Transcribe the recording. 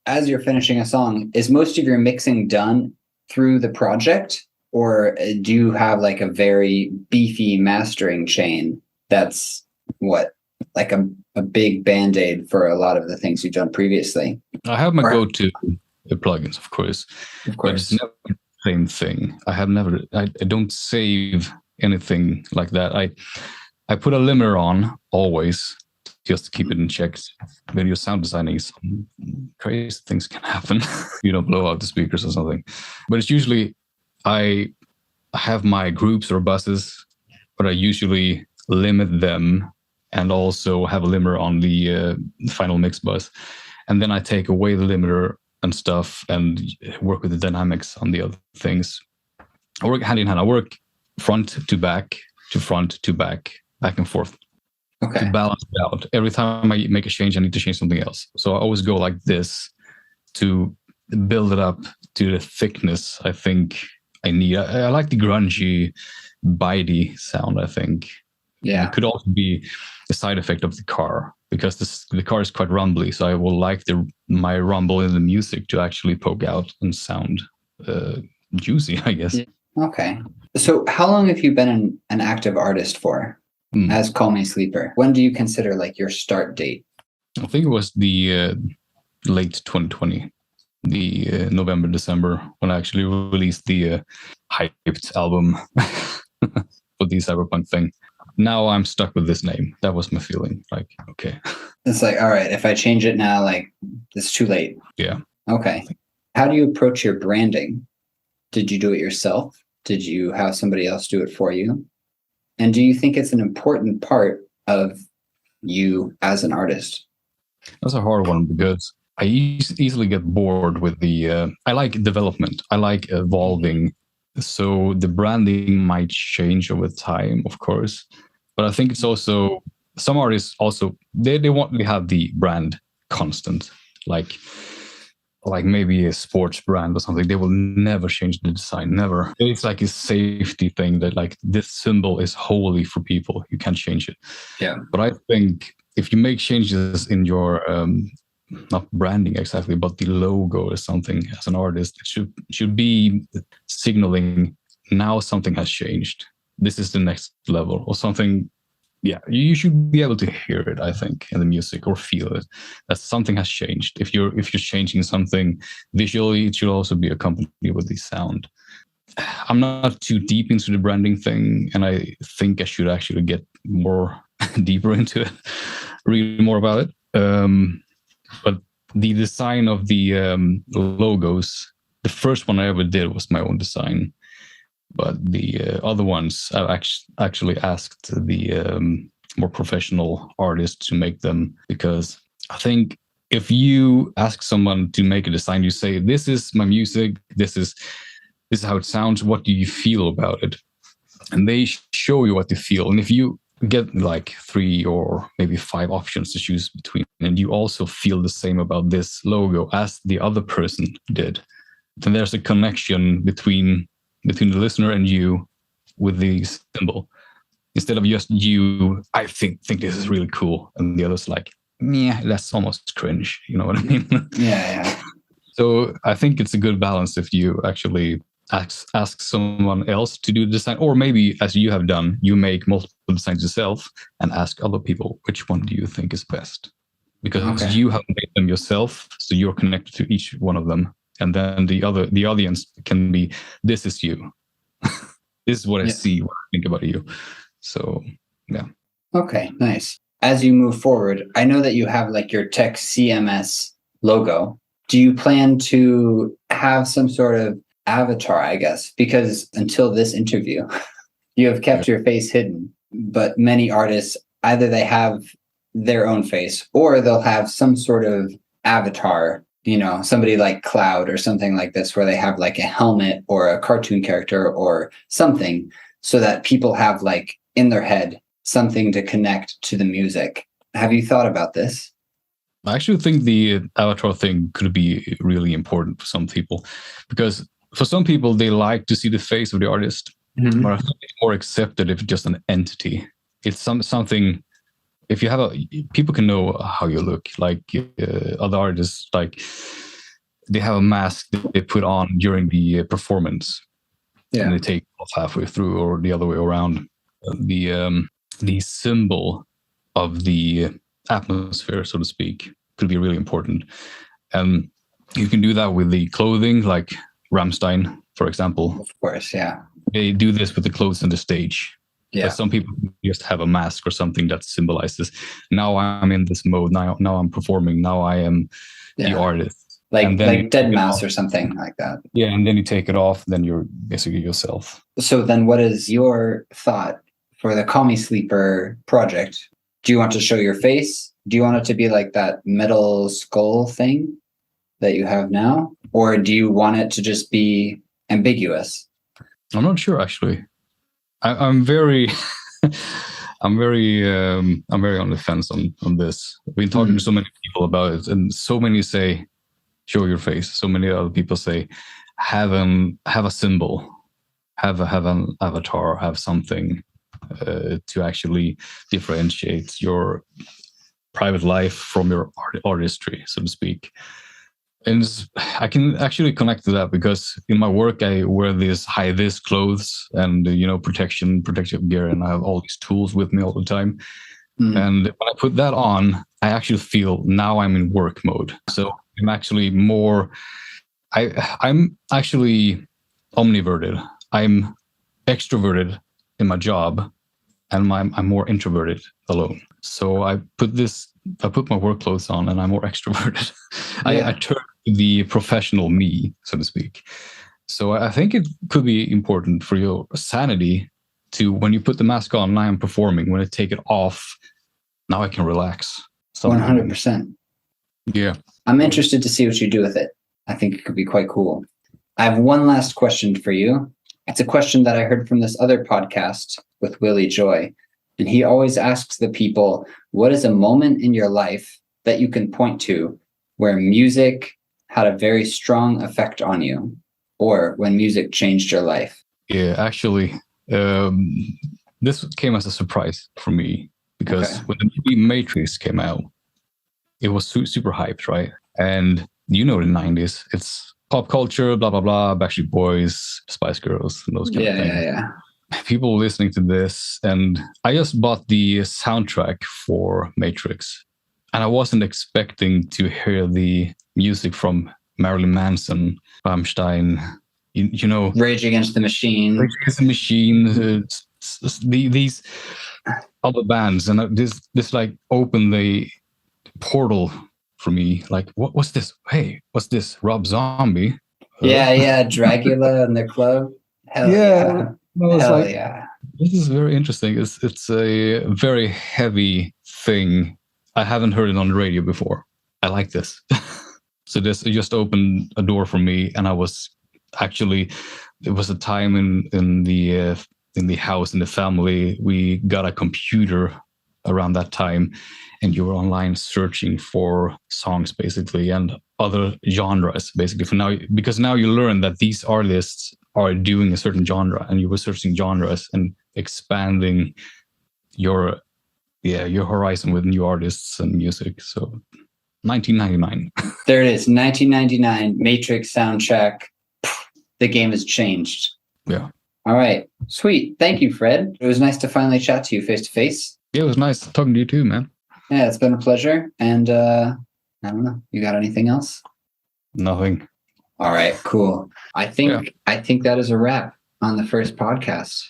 as you're finishing a song, is most of your mixing done through the project, or do you have like a very beefy mastering chain that's like a big band-aid for a lot of the things you've done previously? I have my go-to plugins, of course, but it's never the same thing. I don't save anything like that. I put a limiter on always, just to keep it in check. When you're sound designing, some crazy things can happen. You don't blow out the speakers or something. But it's usually, I have my groups or buses, but I usually limit them and also have a limiter on the final mix bus. And then I take away the limiter and stuff and work with the dynamics on the other things. I work hand in hand. I work front to back, to front to back and forth. Okay. To balance it out. Every time I make a change, I need to change something else. So I always go like this to build it up to the thickness I think I need. I like the grungy, bitey sound, I think. Yeah. It could also be a side effect of the car, because the car is quite rumbly. So I will like my rumble in the music to actually poke out and sound juicy, I guess. Okay. So how long have you been an active artist for? As Call Me Sleeper? When do you consider like your start date? I think it was the late 2020, the November, December, when I actually released the hyped album for the cyberpunk thing. Now I'm stuck with this name. That was my feeling. Like, okay. It's like, all right, if I change it now, like, it's too late. Yeah. Okay. How do you approach your branding? Did you do it yourself? Did you have somebody else do it for you? And do you think it's an important part of you as an artist? That's a hard one, because I easily get bored with I like development. I like evolving. So the branding might change over time, of course. But I think it's also, some artists also, they want to have the brand constant. Like maybe a sports brand or something, they will never change the design, never. It's like a safety thing that like this symbol is holy for people. You can't change it. Yeah. But I think if you make changes in your, not branding exactly, but the logo or something as an artist, it should be signaling now something has changed. This is the next level or something. Yeah, you should be able to hear it, I think, in the music, or feel it, that something has changed. If you're changing something visually, it should also be accompanied with the sound. I'm not too deep into the branding thing, and I think I should actually get more deeper into it, read more about it. But the design of the logos, the first one I ever did was my own design. But the other ones, I actually asked the more professional artists to make them, because I think if you ask someone to make a design, you say, "This is my music. This is how it sounds. What do you feel about it?" And they show you what they feel. And if you get like 3 or maybe 5 options to choose between, and you also feel the same about this logo as the other person did, then there's a connection between the listener and you with the symbol, instead of just you, I think this is really cool, and the other's like, yeah, that's almost cringe. You know what I mean? Yeah. So I think it's a good balance if you actually ask someone else to do the design, or maybe, as you have done, you make multiple designs yourself and ask other people, which one do you think is best? Because you have made them yourself, so you're connected to each one of them. And then the audience can be, this is you. This is what I see when I think about you. So, yeah. Okay, nice. As you move forward, I know that you have like your tech CMS logo. Do you plan to have some sort of avatar, I guess? Because until this interview, you have kept your face hidden. But many artists, either they have their own face or they'll have some sort of avatar, you know, somebody like Cloud or something like this, where they have like a helmet or a cartoon character or something, so that people have like in their head something to connect to the music. Have you thought about this? I actually think the avatar thing could be really important for some people, because for some people, they like to see the face of the artist, but I think it's more accepted if it's just an entity. It's something. If you have people can know how you look, like other artists, like they have a mask that they put on during the performance, and they take it off halfway through, or the other way around. The symbol of the atmosphere, so to speak, could be really important. And you can do that with the clothing, like Rammstein, for example. Of course, yeah. They do this with the clothes on the stage. Yeah. But some people just have a mask or something that symbolizes, now I'm in this mode, now I'm performing, now I am the artist. Like Deadmau5 or something like that. Yeah, and then you take it off, then you're basically yourself. So then what is your thought for the Call Me Sleeper project? Do you want to show your face? Do you want it to be like that metal skull thing that you have now? Or do you want it to just be ambiguous? I'm not sure, actually. I'm very I'm very on the fence on this. I've been talking to so many people about it, and so many say show your face. So many other people say have a symbol, have an avatar, have something to actually differentiate your private life from your artistry, so to speak. And I can actually connect to that because in my work I wear these high-vis clothes and protective gear, and I have all these tools with me all the time. And when I put that on, I actually feel now I'm in work mode. So I'm actually more. I'm actually omniverted. I'm extroverted in my job, and I'm more introverted alone. So I put my work clothes on, and I'm more extroverted. I turn to the professional me, so to speak. So I think it could be important for your sanity to, when you put the mask on, now I'm performing. When I take it off, now I can relax. 100%. Yeah. I'm interested to see what you do with it. I think it could be quite cool. I have one last question for you. It's a question that I heard from this other podcast with Willie Joy. And he always asks the people, what is a moment in your life that you can point to where music had a very strong effect on you, or when music changed your life? Yeah, actually, this came as a surprise for me because when the movie Matrix came out, it was super hyped, right? And the 90s, it's pop culture, blah, blah, blah, Backstreet Boys, Spice Girls, and those kind of things. Yeah. People listening to this, and I just bought the soundtrack for Matrix, and I wasn't expecting to hear the music from Marilyn Manson, Rammstein, Rage Against the Machine. Rage Against the Machine, these other bands, and this like opened the portal for me. Like, what's this? Hey, what's this? Rob Zombie? Dragula in the club. Hell yeah. Hell yeah. This is very interesting. It's a very heavy thing. I haven't heard it on the radio before. I like this. So this just opened a door for me, and I was actually, there was a time in the house, in the family, we got a computer around that time, and you were online searching for songs basically and other genres basically for now, because now you learn that these artists are doing a certain genre, and you were searching genres and expanding your horizon with new artists and music. So 1999. There it is, 1999, Matrix soundtrack. The game has changed. Yeah. All right, sweet. Thank you, Fred. It was nice to finally chat to you face to face. Yeah, it was nice talking to you too, man. Yeah, it's been a pleasure. And I don't know, you got anything else? Nothing. All right, cool. I think that is a wrap on the first podcast.